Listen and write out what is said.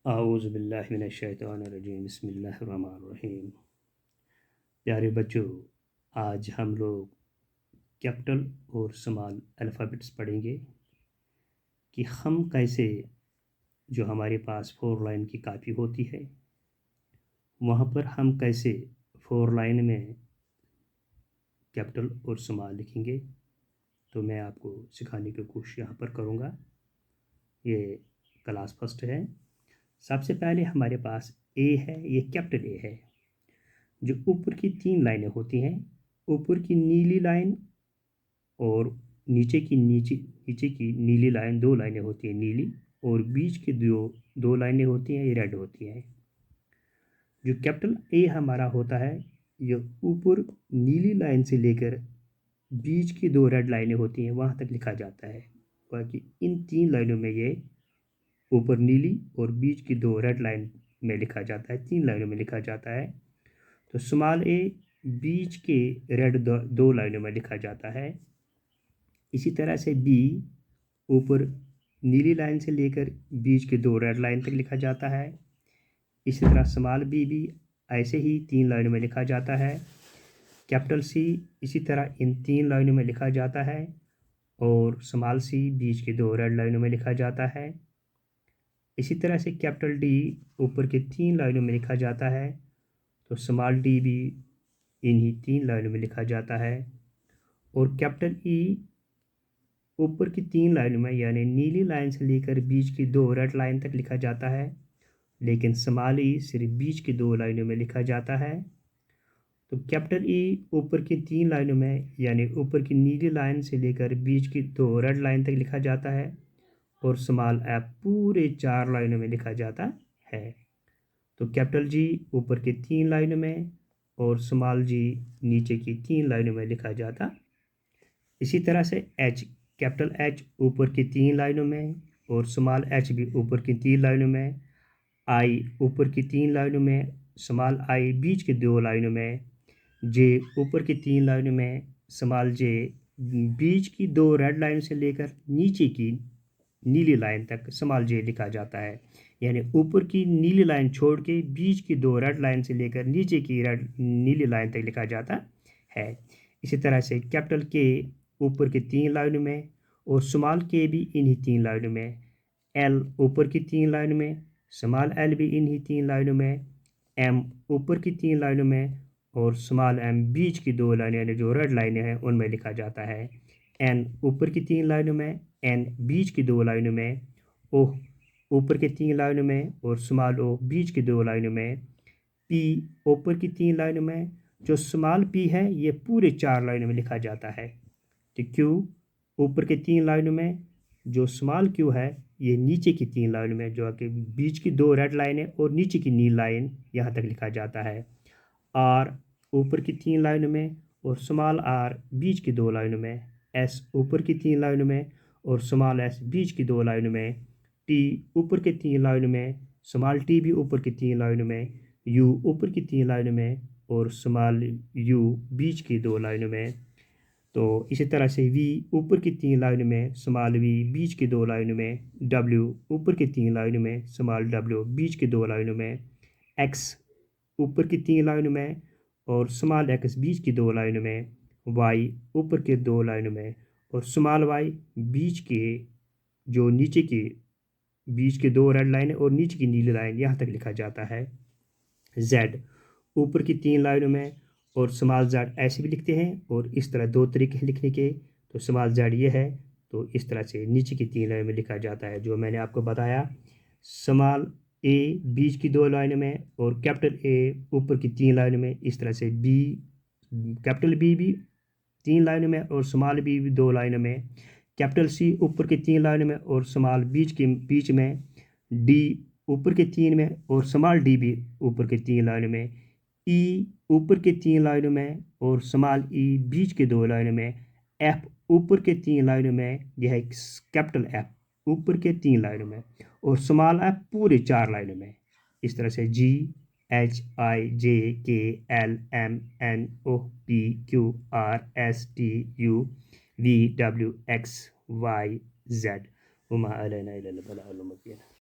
आऊज़ु बिल्लाहि मिनश्शैतानिर्रजीम बिस्मिल्लाहिर्रहमानिर्रहीम। प्यारे बच्चों, आज हम लोग कैपिटल और स्मॉल अल्फ़ाबेट्स पढ़ेंगे कि हम कैसे जो हमारे पास 4 लाइन की कापी होती है वहाँ पर हम कैसे 4 लाइन में कैपिटल और स्मॉल लिखेंगे। तो मैं आपको सिखाने की कोशिश यहाँ पर करूँगा। ये क्लास फर्स्ट है। सबसे पहले हमारे पास ए है, ये कैपिटल ए है। जो ऊपर की 3 लाइनें होती हैं, ऊपर की नीली लाइन और नीचे की नीली लाइन, 2 लाइनें होती हैं नीली, और बीच की दो लाइनें होती हैं, ये रेड होती हैं। जो कैपिटल ए हमारा होता है, ये ऊपर नीली लाइन से लेकर बीच की 2 रेड लाइनें होती हैं वहाँ तक लिखा जाता है। बाकी इन 3 लाइनों में ये ऊपर नीली और बीच की 2 रेड लाइन में लिखा जाता है, 3 लाइनों में लिखा जाता है। तो स्मॉल ए बीच के रेड 2 लाइनों में लिखा जाता है। इसी तरह से बी ऊपर नीली लाइन से लेकर बीच के 2 रेड लाइन तक लिखा जाता है। इसी तरह स्मॉल बी भी ऐसे ही 3 लाइनों में लिखा जाता है। कैपिटल सी इसी तरह इन 3 लाइनों में लिखा जाता है, और स्मॉल सी बीच के 2 रेड लाइनों में लिखा जाता है। इसी तरह से कैपिटल डी ऊपर के 3 लाइनों में लिखा जाता है, तो स्मॉल डी भी इन्हीं 3 लाइनों में लिखा जाता है। और कैपिटल ई ऊपर की 3 लाइनों में यानी नीली लाइन से लेकर बीच की 2 रेड लाइन तक लिखा जाता है, लेकिन स्मॉल ई सिर्फ बीच की 2 लाइनों में लिखा जाता है। तो कैपिटल ई ऊपर की 3 लाइनों में यानी ऊपर की नीली लाइन से लेकर बीच की 2 रेड लाइन तक लिखा जाता है, और स्मॉल एफ पूरे 4 लाइनों में लिखा जाता है। तो कैपिटल जी ऊपर की 3 लाइनों में और स्मॉल जी नीचे की 3 लाइनों में लिखा जाता। इसी तरह से एच, कैपिटल एच ऊपर की 3 लाइनों में और स्मॉल एच भी ऊपर की 3 लाइनों में। आई ऊपर की 3 लाइनों में, स्मॉल आई बीच की 2 लाइनों में। जे ऊपर की 3 लाइनों में, स्मॉल जे बीच की 2 रेड लाइन से लेकर नीचे की नीली लाइन तक स्मॉल जे लिखा जाता है। यानी ऊपर की नीली लाइन छोड़ के बीच की 2 रेड लाइन से लेकर नीचे की रेड नीली लाइन तक लिखा जाता है। इसी तरह से कैपिटल के ऊपर की 3 लाइनों में और स्मॉल के भी इन्हीं 3 लाइनों में। एल ऊपर की 3 लाइनों में, स्मॉल एल भी इन्हीं 3 लाइनों में। एम ऊपर की 3 लाइनों में और स्मॉल एम बीच की 2 लाइनें यानी जो रेड लाइनें हैं उनमें लिखा जाता है। एन ऊपर की 3 लाइनों में, एन बीच की 2 लाइनों में। ओ ऊपर की 3 लाइनों में और स्मॉल ओ बीच की 2 लाइनों में। पी ऊपर की 3 लाइनों में, जो स्मॉल पी है ये पूरे 4 लाइनों में लिखा जाता है। तो क्यू ऊपर के 3 लाइनों में, जो स्मॉल क्यू है ये नीचे की 3 लाइनों में, जो कि बीच की 2 रेड लाइनें और नीचे की नील लाइन यहाँ तक लिखा जाता है। आर ऊपर की 3 लाइनों में और स्मॉल आर बीच की 2 लाइनों में। एस ऊपर की 3 लाइनों में और स्मॉल एस बीच की 2 लाइनों में। टी ऊपर की 3 लाइनों में, स्मॉल टी भी ऊपर की 3 लाइनों में। यू ऊपर की 3 लाइनों में और स्मॉल यू बीच की 2 लाइनों में। तो इसी तरह से वी ऊपर की 3 लाइनों में, स्मॉल वी बीच की 2 लाइनों में। डब्ल्यू ऊपर की 3 लाइनों में, स्मॉल डब्ल्यू बीच की 2 लाइनों में। एक्स ऊपर की 3 लाइनों में और स्मॉल एक्स बीच की 2 लाइनों में। वाई ऊपर के 2 लाइनों में और स्मॉल वाई बीच के जो नीचे की बीच के 2 रेड लाइन और नीचे की नीली लाइन यहाँ तक लिखा जाता है। जेड ऊपर की 3 लाइनों में और स्मॉल जेड ऐसे भी लिखते हैं, और इस तरह 2 तरीके हैं लिखने के। तो स्मॉल जेड ये है, तो इस तरह से नीचे की 3 लाइनों में लिखा जाता है जो मैंने आपको बताया। स्मॉल ए बीच की 2 लाइनों में और कैपिटल ए ऊपर की 3 लाइनों में। इस तरह से बी कैपिटल बी भी 3 लाइनों में और स्मॉल बी भी 2 लाइनों में। कैपिटल सी ऊपर की 3 लाइनों में और स्मॉल बीच में। डी ऊपर के 3 में और स्मॉल डी भी ऊपर के 3 लाइनों में। ई ऊपर के 3 लाइनों में और स्मॉल ई बीच के 2 लाइनों में। एफ ऊपर के 3 लाइनों में, यह है कैपिटल एफ ऊपर के 3 लाइनों में और स्मॉल एफ पूरे 4 लाइनों में। इस तरह से जी H I J K L M N O P Q R S T U V W X Y Z.